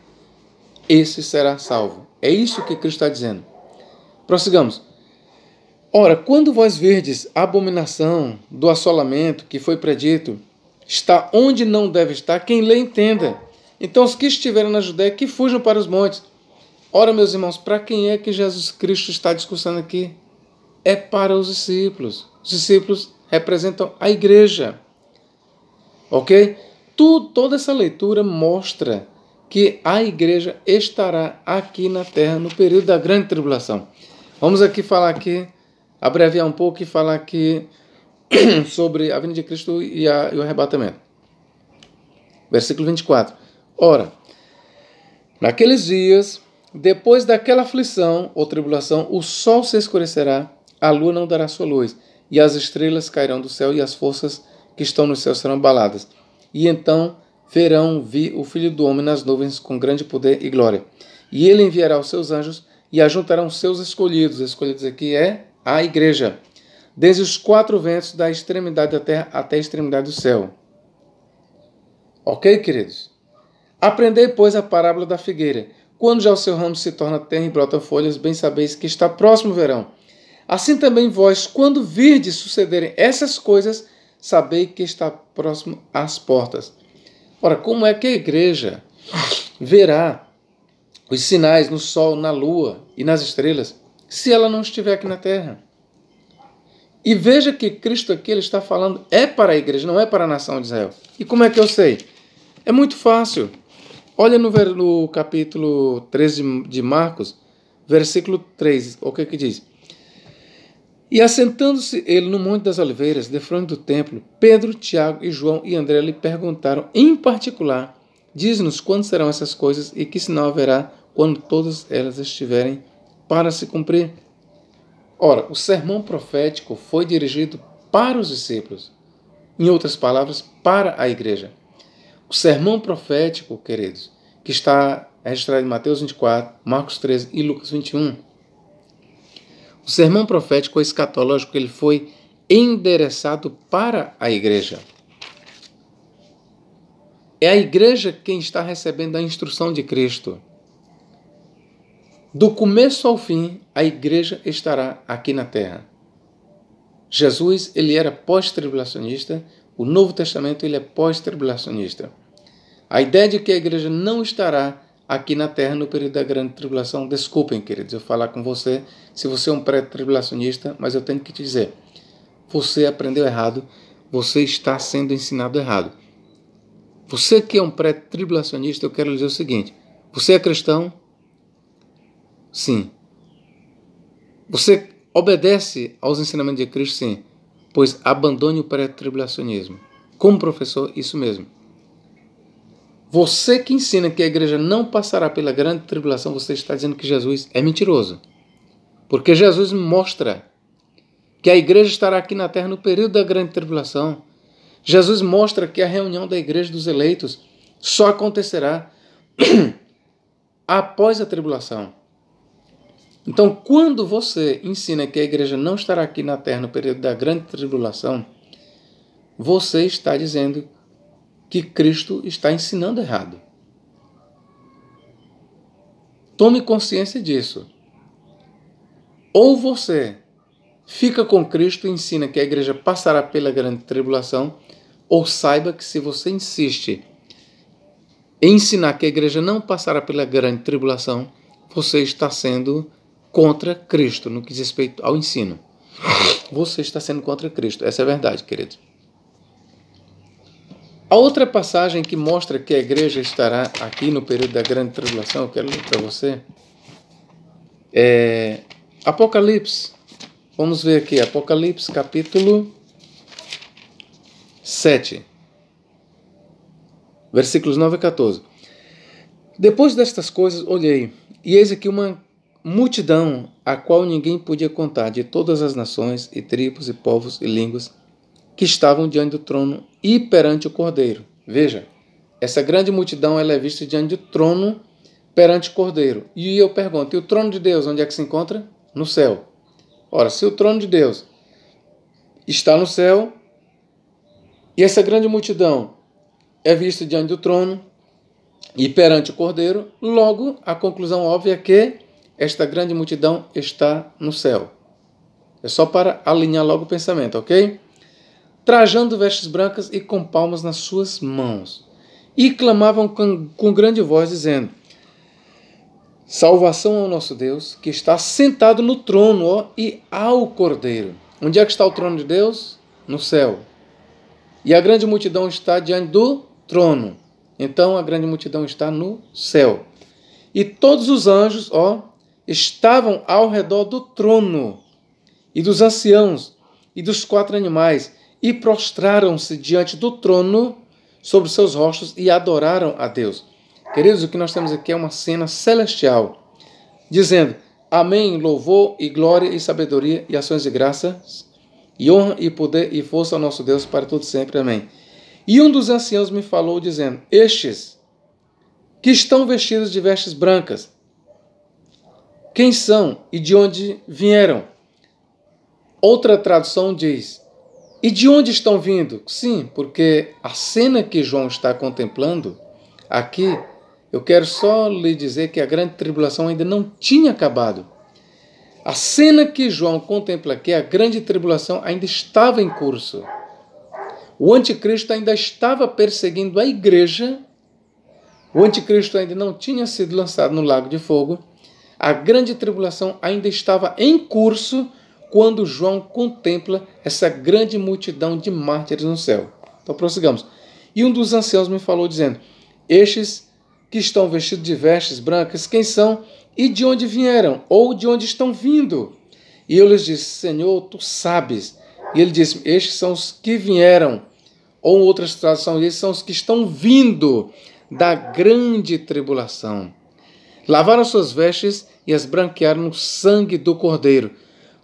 esse será salvo. É isso que Cristo está dizendo. Prossigamos. Ora, quando vós verdes a abominação do assolamento que foi predito, está onde não deve estar, quem lê entenda. Então os que estiverem na Judéia, que fujam para os montes. Ora, meus irmãos, para quem é que Jesus Cristo está discursando aqui? É para os discípulos. Os discípulos representam a igreja. Ok? Toda essa leitura mostra que a igreja estará aqui na terra no período da grande tribulação. Vamos abreviar um pouco e falar aqui sobre a vinda de Cristo e o arrebatamento. Versículo 24. Ora, naqueles dias, depois daquela aflição ou tribulação, o sol se escurecerá, a lua não dará sua luz, e as estrelas cairão do céu, e as forças que estão no céu serão abaladas. E então verão o Filho do Homem nas nuvens com grande poder e glória. E ele enviará os seus anjos e ajuntarão os seus escolhidos. Escolhidos aqui é a igreja, desde os quatro ventos, da extremidade da terra até a extremidade do céu. Ok, queridos? Aprendei, pois, a parábola da figueira. Quando já o seu ramo se torna terra e brota folhas, bem sabeis que está próximo o verão. Assim também vós, quando virdes sucederem essas coisas, sabei que está próximo às portas. Ora, como é que a igreja verá os sinais no sol, na lua e nas estrelas, se ela não estiver aqui na terra? E veja que Cristo aqui ele está falando é para a igreja, não é para a nação de Israel. E como é que eu sei? É muito fácil. Olha no capítulo 13 de Marcos, versículo 3, o que diz? E assentando-se ele no Monte das Oliveiras, defronte do templo, Pedro, Tiago e João e André lhe perguntaram em particular: diz-nos quando serão essas coisas e que sinal haverá quando todas elas estiverem para se cumprir. Ora, o sermão profético foi dirigido para os discípulos. Em outras palavras, para a igreja. O sermão profético, queridos, que está registrado em Mateus 24, Marcos 13 e Lucas 21, o sermão profético escatológico ele foi endereçado para a igreja. É a igreja quem está recebendo a instrução de Cristo. Do começo ao fim, a igreja estará aqui na terra. Jesus, ele era pós-tribulacionista, o Novo Testamento ele é pós-tribulacionista. A ideia de que a igreja não estará aqui na terra no período da grande tribulação, desculpem, queridos, eu falar com você, se você é um pré-tribulacionista, mas eu tenho que te dizer, você aprendeu errado, você está sendo ensinado errado. Você que é um pré-tribulacionista, eu quero lhe dizer o seguinte, você é cristão? Sim. Você obedece aos ensinamentos de Cristo? Sim. Pois abandone o pré-tribulacionismo. Como professor, isso mesmo. Você que ensina que a igreja não passará pela grande tribulação, você está dizendo que Jesus é mentiroso. Porque Jesus mostra que a igreja estará aqui na terra no período da grande tribulação. Jesus mostra que a reunião da igreja dos eleitos só acontecerá após a tribulação. Então, quando você ensina que a igreja não estará aqui na terra no período da grande tribulação, você está dizendo que Cristo está ensinando errado. Tome consciência disso. Ou você fica com Cristo e ensina que a igreja passará pela grande tribulação, ou saiba que se você insiste em ensinar que a igreja não passará pela grande tribulação, você está sendo contra Cristo no que diz respeito ao ensino. Você está sendo contra Cristo. Essa é a verdade, querido. A outra passagem que mostra que a igreja estará aqui no período da grande tribulação, eu quero ler para você, é Apocalipse. Vamos ver aqui, Apocalipse capítulo 7, versículos 9 a 14. Depois destas coisas olhei, e eis aqui uma multidão, a qual ninguém podia contar, de todas as nações, e tribos, e povos, e línguas, que estavam diante do trono e perante o Cordeiro. Veja, essa grande multidão ela é vista diante do trono perante o Cordeiro. E eu pergunto, e o trono de Deus, onde é que se encontra? No céu. Ora, se o trono de Deus está no céu, e essa grande multidão é vista diante do trono e perante o Cordeiro, logo a conclusão óbvia é que esta grande multidão está no céu. É só para alinhar logo o pensamento, ok? Trajando vestes brancas e com palmas nas suas mãos. e clamavam com grande voz, dizendo: salvação ao nosso Deus, que está sentado no trono, ó, e ao Cordeiro. Onde é que está o trono de Deus? No céu. E a grande multidão está diante do trono. Então a grande multidão está no céu. E todos os anjos, ó, estavam ao redor do trono, e dos anciãos, e dos 4 animais, e prostraram-se diante do trono sobre seus rostos e adoraram a Deus. Queridos, o que nós temos aqui é uma cena celestial, dizendo: amém, louvor e glória e sabedoria e ações de graças, e honra e poder e força ao nosso Deus para todo sempre. Amém. E um dos anciãos me falou, dizendo: estes que estão vestidos de vestes brancas, quem são e de onde vieram? Outra tradução diz: e de onde estão vindo? Sim, porque a cena que João está contemplando aqui, eu quero só lhe dizer que a grande tribulação ainda não tinha acabado. A cena que João contempla aqui, a grande tribulação, ainda estava em curso. O anticristo ainda estava perseguindo a igreja. O anticristo ainda não tinha sido lançado no lago de fogo. A grande tribulação ainda estava em curso quando João contempla essa grande multidão de mártires no céu. Então prossigamos. E um dos anciãos me falou, dizendo: estes que estão vestidos de vestes brancas, quem são e de onde vieram, ou de onde estão vindo? E eu lhes disse: Senhor, tu sabes. E ele disse: estes são os que vieram, ou em outras traduções, estes são os que estão vindo da grande tribulação. Lavaram suas vestes e as branquearam no sangue do Cordeiro.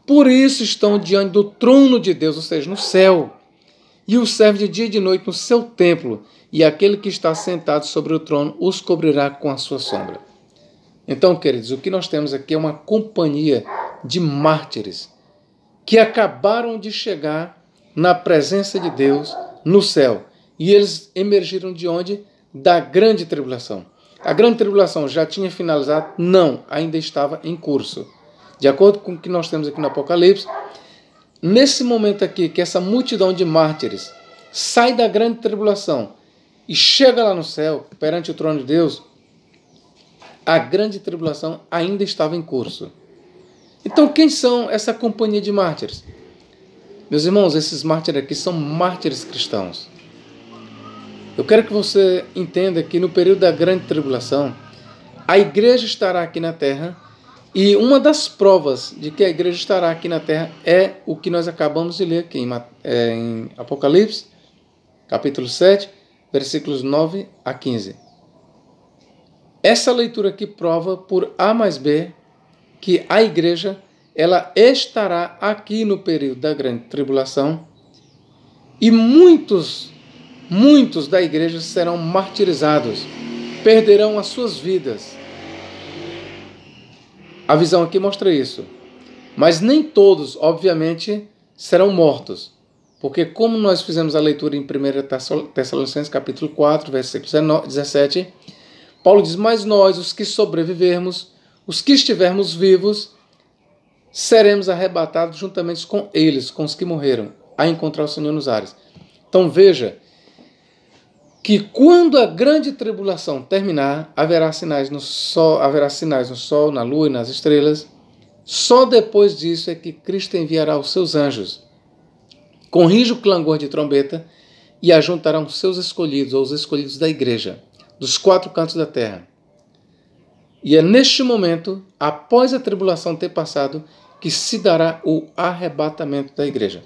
Por isso estão diante do trono de Deus, ou seja, no céu, e os serve de dia e de noite no seu templo, e aquele que está sentado sobre o trono os cobrirá com a sua sombra. Então, queridos, o que nós temos aqui é uma companhia de mártires que acabaram de chegar na presença de Deus no céu. E eles emergiram de onde? Da grande tribulação. A grande tribulação já tinha finalizado? Não, ainda estava em curso. De acordo com o que nós temos aqui no Apocalipse, nesse momento aqui, que essa multidão de mártires sai da grande tribulação e chega lá no céu, perante o trono de Deus, a grande tribulação ainda estava em curso. Então, quem são essa companhia de mártires? Meus irmãos, esses mártires aqui são mártires cristãos. Eu quero que você entenda que no período da grande tribulação, a igreja estará aqui na terra, e uma das provas de que a igreja estará aqui na terra é o que nós acabamos de ler aqui em Apocalipse, capítulo 7, versículos 9 a 15. Essa leitura aqui prova por A mais B que a igreja ela estará aqui no período da grande tribulação, e muitos da igreja serão martirizados, perderão as suas vidas. A visão aqui mostra isso. Mas nem todos, obviamente, serão mortos. Porque como nós fizemos a leitura em 1 Tessalonicenses capítulo 4, versículo 17, Paulo diz: mas nós, os que sobrevivermos, os que estivermos vivos, seremos arrebatados juntamente com eles, com os que morreram, a encontrar o Senhor nos ares. Então veja que quando a grande tribulação terminar, haverá sinais no sol, na lua e nas estrelas. Só depois disso é que Cristo enviará os seus anjos, com rijo clangor de trombeta, e ajuntarão os seus escolhidos, ou os escolhidos da igreja, dos 4 cantos da terra. E é neste momento, após a tribulação ter passado, que se dará o arrebatamento da igreja.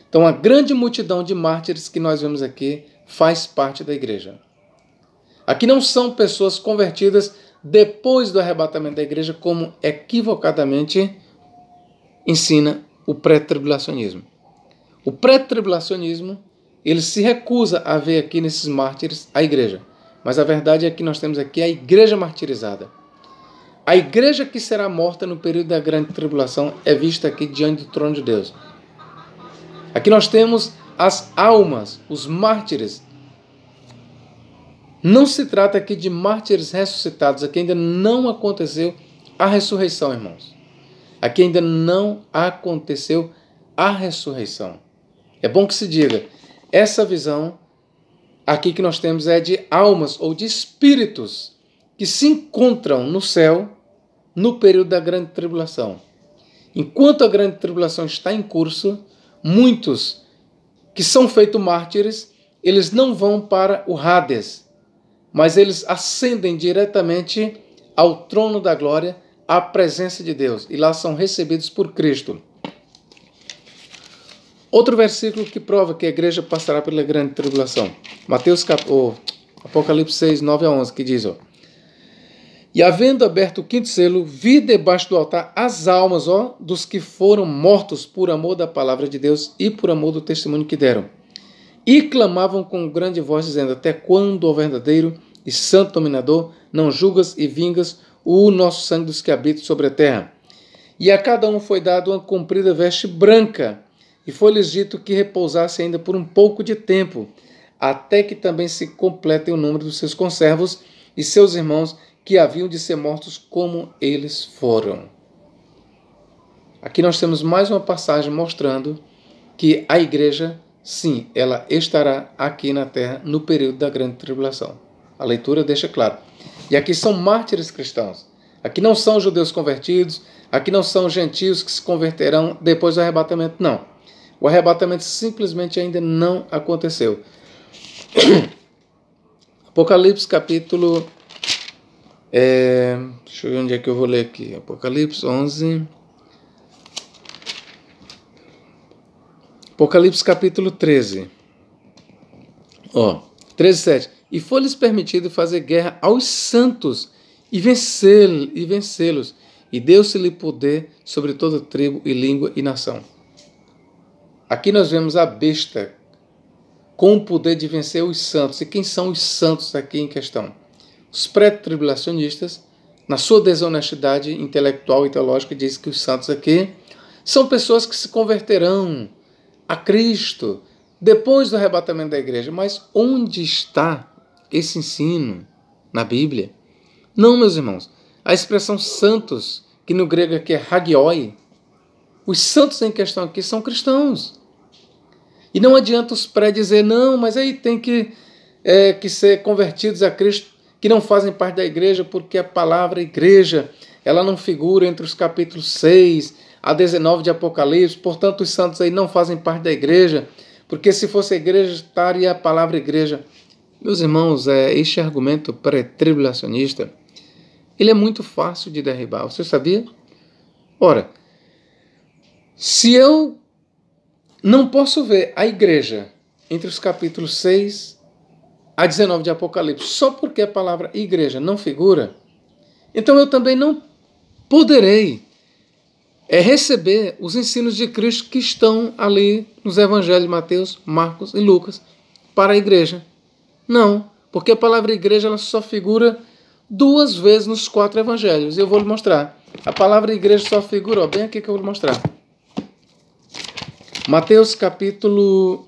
Então, a grande multidão de mártires que nós vemos aqui faz parte da igreja. Aqui não são pessoas convertidas depois do arrebatamento da igreja, como equivocadamente ensina o pré-tribulacionismo. O pré-tribulacionismo, ele se recusa a ver aqui nesses mártires a igreja. Mas a verdade é que nós temos aqui a igreja martirizada. A igreja que será morta no período da grande tribulação é vista aqui diante do trono de Deus. Aqui nós temos as almas, os mártires. Não se trata aqui de mártires ressuscitados. Aqui ainda não aconteceu a ressurreição, irmãos. Aqui ainda não aconteceu a ressurreição. É bom que se diga, essa visão aqui que nós temos é de almas ou de espíritos que se encontram no céu no período da grande tribulação. Enquanto a grande tribulação está em curso, muitos que são feitos mártires, eles não vão para o Hades, mas eles ascendem diretamente ao trono da glória, à presença de Deus, e lá são recebidos por Cristo. Outro versículo que prova que a igreja passará pela grande tribulação. Apocalipse 6, 9 a 11, que diz, e havendo aberto o quinto selo, vi debaixo do altar as almas, dos que foram mortos por amor da palavra de Deus e por amor do testemunho que deram. E clamavam com grande voz, dizendo, até quando, ó verdadeiro e santo dominador, não julgas e vingas o nosso sangue dos que habitam sobre a terra? E a cada um foi dado uma comprida veste branca, e foi-lhes dito que repousasse ainda por um pouco de tempo, até que também se complete o número dos seus conservos e seus irmãos que haviam de ser mortos como eles foram. Aqui nós temos mais uma passagem mostrando que a igreja, sim, ela estará aqui na terra no período da grande tribulação. A leitura deixa claro. E aqui são mártires cristãos. Aqui não são judeus convertidos, aqui não são gentios que se converterão depois do arrebatamento, não. O arrebatamento simplesmente ainda não aconteceu. Apocalipse capítulo... deixa eu ver onde é que eu vou ler aqui. Apocalipse 11. Apocalipse capítulo 13. 13, 7. E foi-lhes permitido fazer guerra aos santos e vencê-los. E deu-se-lhe poder sobre toda tribo e língua e nação. Aqui nós vemos a besta com o poder de vencer os santos. E quem são os santos aqui em questão? Os pré-tribulacionistas, na sua desonestidade intelectual e teológica, diz que os santos aqui são pessoas que se converterão a Cristo depois do arrebatamento da igreja. Mas onde está esse ensino na Bíblia? Não, meus irmãos. A expressão santos, que no grego aqui é hagioi, os santos em questão aqui são cristãos. E não adianta os pré dizer, não, mas aí tem que ser convertidos a Cristo, que não fazem parte da igreja, porque a palavra igreja, ela não figura entre os capítulos 6 a 19 de Apocalipse, portanto os santos aí não fazem parte da igreja, porque se fosse a igreja, estaria a palavra igreja. Meus irmãos, este argumento pré-tribulacionista, ele é muito fácil de derribar, você sabia? Ora, se eu não posso ver a igreja entre os capítulos 6 a 19 de Apocalipse, só porque a palavra igreja não figura, então eu também não poderei receber os ensinos de Cristo que estão ali nos evangelhos de Mateus, Marcos e Lucas para a igreja. Não, porque a palavra igreja ela só figura 2 vezes nos 4 evangelhos. E eu vou lhe mostrar. A palavra igreja só figura, bem aqui que eu vou lhe mostrar. Mateus capítulo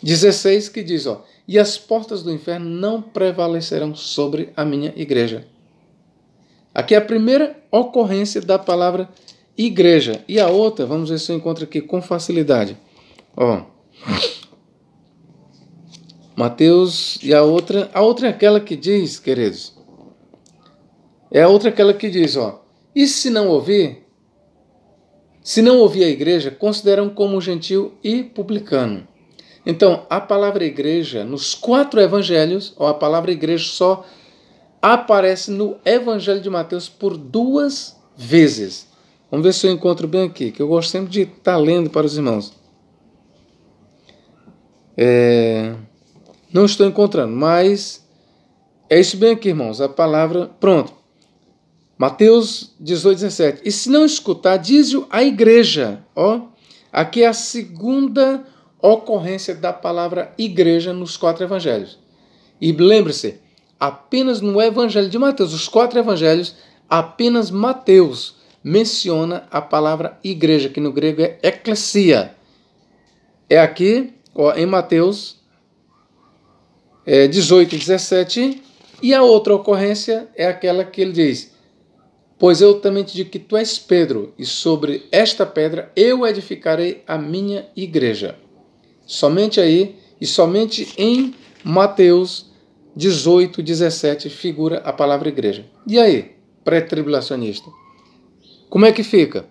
16, que diz, e as portas do inferno não prevalecerão sobre a minha igreja. Aqui é a primeira ocorrência da palavra igreja. E a outra, vamos ver se eu encontro aqui com facilidade. Mateus, e a outra é aquela que diz, queridos, e se não ouvir a igreja, consideram como gentil e publicano. Então, a palavra igreja, nos 4 evangelhos, a palavra igreja só aparece no evangelho de Mateus por 2 vezes. Vamos ver se eu encontro bem aqui, que eu gosto sempre de estar lendo para os irmãos. Não estou encontrando, mas é isso bem aqui, irmãos. A palavra, pronto. Mateus 18, 17. E se não escutar, diz-o à igreja. Aqui é a segunda ocorrência da palavra igreja nos 4 evangelhos. E lembre-se, apenas no evangelho de Mateus, os 4 evangelhos, apenas Mateus menciona a palavra igreja, que no grego é eklesia. É aqui, em Mateus 18 e 17, e a outra ocorrência é aquela que ele diz, pois eu também te digo que tu és Pedro, e sobre esta pedra eu edificarei a minha igreja. Somente aí, e somente em Mateus 18, 17 figura a palavra igreja. E aí, pré-tribulacionista? Como é que fica?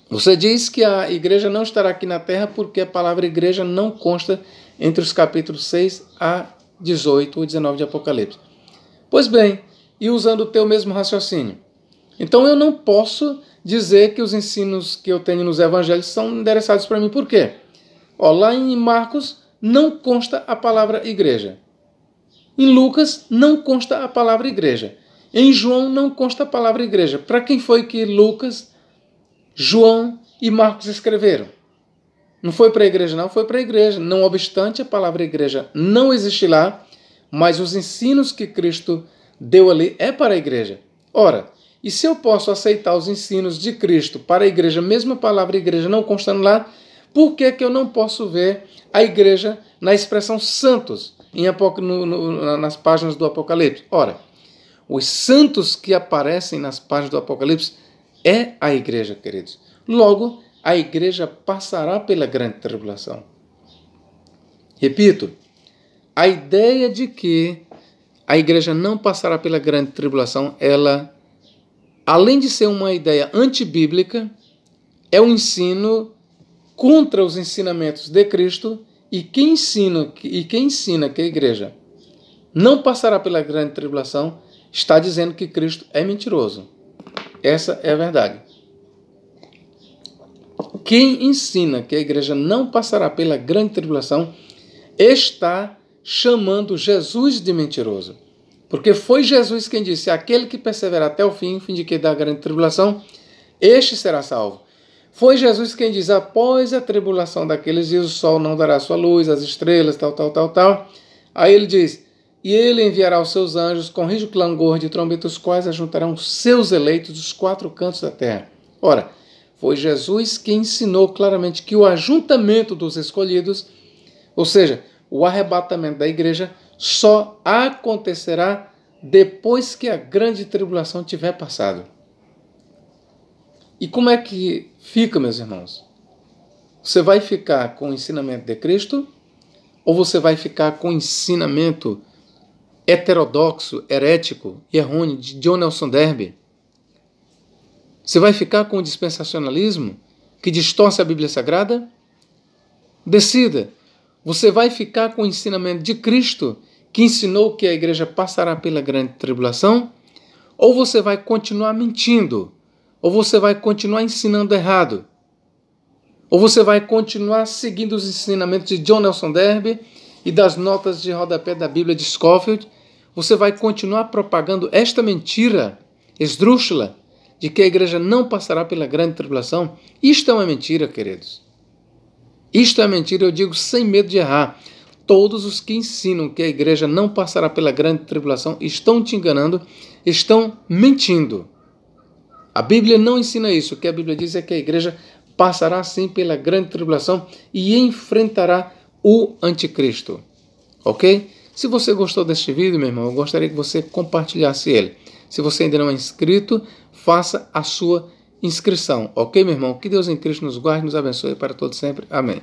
Você diz que a igreja não estará aqui na terra porque a palavra igreja não consta entre os capítulos 6 a 18 ou 19 de Apocalipse. Pois bem, e usando o teu mesmo raciocínio, então eu não posso dizer que os ensinos que eu tenho nos evangelhos são endereçados para mim. Por quê? Lá em Marcos não consta a palavra igreja. Em Lucas não consta a palavra igreja. Em João não consta a palavra igreja. Para quem foi que Lucas, João e Marcos escreveram? Não foi para a igreja, não. Foi para a igreja. Não obstante, a palavra igreja não existe lá, mas os ensinos que Cristo deu ali é para a igreja. Ora, e se eu posso aceitar os ensinos de Cristo para a igreja, mesmo a palavra igreja não constando lá, por que eu não posso ver a igreja na expressão santos nas páginas do Apocalipse? Ora, os santos que aparecem nas páginas do Apocalipse é a igreja, queridos. Logo, a igreja passará pela grande tribulação. Repito, a ideia de que a igreja não passará pela grande tribulação, ela, além de ser uma ideia antibíblica, é um ensino contra os ensinamentos de Cristo, e quem ensina que a igreja não passará pela grande tribulação está dizendo que Cristo é mentiroso. Essa é a verdade. Quem ensina que a igreja não passará pela grande tribulação está chamando Jesus de mentiroso. Porque foi Jesus quem disse: aquele que perseverar até o fim de que da grande tribulação, este será salvo. Foi Jesus quem diz: após a tribulação daqueles dias, o sol não dará sua luz, as estrelas, tal. Aí ele diz: e ele enviará os seus anjos com rijo clangor de trombeta, os quais ajuntarão os seus eleitos dos quatro cantos da terra. Ora, foi Jesus quem ensinou claramente que o ajuntamento dos escolhidos, ou seja, o arrebatamento da igreja, só acontecerá depois que a grande tribulação tiver passado. E como é que fica, meus irmãos? Você vai ficar com o ensinamento de Cristo ou você vai ficar com o ensinamento heterodoxo, herético e errôneo de John Nelson Darby? Você vai ficar com o dispensacionalismo que distorce a Bíblia Sagrada? Decida. Você vai ficar com o ensinamento de Cristo que ensinou que a igreja passará pela grande tribulação? Ou você vai continuar mentindo? Ou você vai continuar ensinando errado? Ou você vai continuar seguindo os ensinamentos de John Nelson Darby e das notas de rodapé da Bíblia de Scofield? Você vai continuar propagando esta mentira esdrúxula de que a igreja não passará pela grande tribulação? Isto é uma mentira, queridos. Isto é mentira, eu digo sem medo de errar. Todos os que ensinam que a igreja não passará pela grande tribulação estão te enganando, estão mentindo. A Bíblia não ensina isso. O que a Bíblia diz é que a igreja passará sim pela grande tribulação e enfrentará o anticristo. Ok? Se você gostou deste vídeo, meu irmão, eu gostaria que você compartilhasse ele. Se você ainda não é inscrito, faça a sua inscrição. Ok, meu irmão? Que Deus em Cristo nos guarde e nos abençoe para todo sempre. Amém.